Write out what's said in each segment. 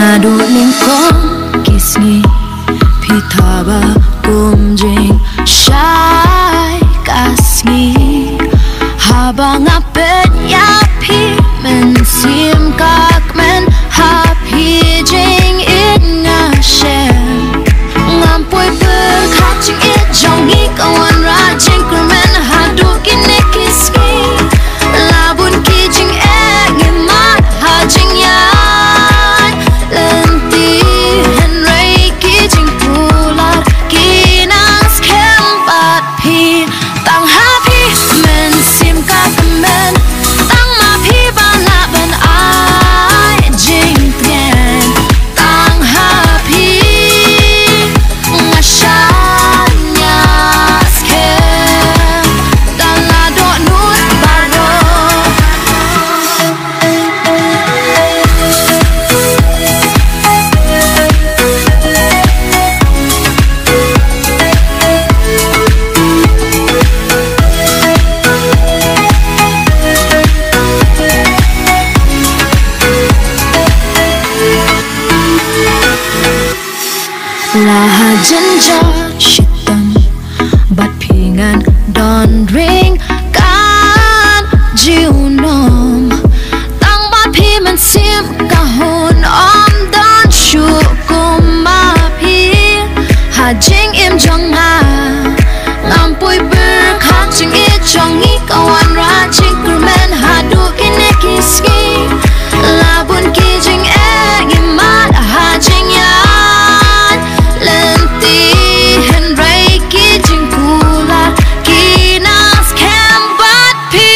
Nadu lingkong kisni Pitaba kumjing Shai kasni Habang apet yapi Mensim kakmen Happy jing ina shem Ngampoy berkacing it Jongi kawan rajing Kermen hadukin nekiski Labun kijing ngimat hajing yan Lenti henrei kijing pular Kinas kempat pi Tang happy mensim kakemen Tang mapi balaban ai jing tien Tang happy Ngasanya skem Dalado nut baro Laha jenja shitam Bat pingan don ring kan jiunom Tang bat pi men sim kahun om don syukum mapi Hajing im jonga Ngampoy berkacing it jongi kawan rajing Kermen hadukin nekiski Labun kijing ngimat hajing yan Lenti henrei kijing pular Kinas kembat pi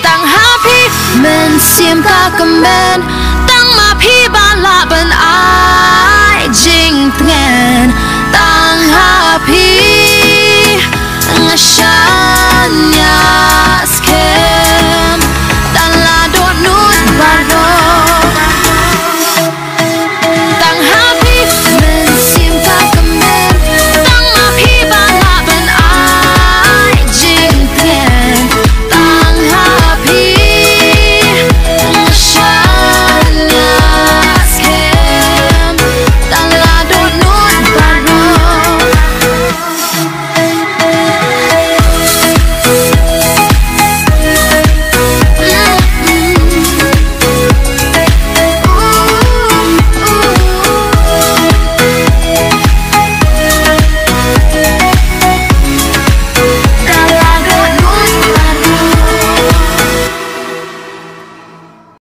Tang happy mensim kakemen Tang mapi balaban ai jing tngen Tang happy ngasya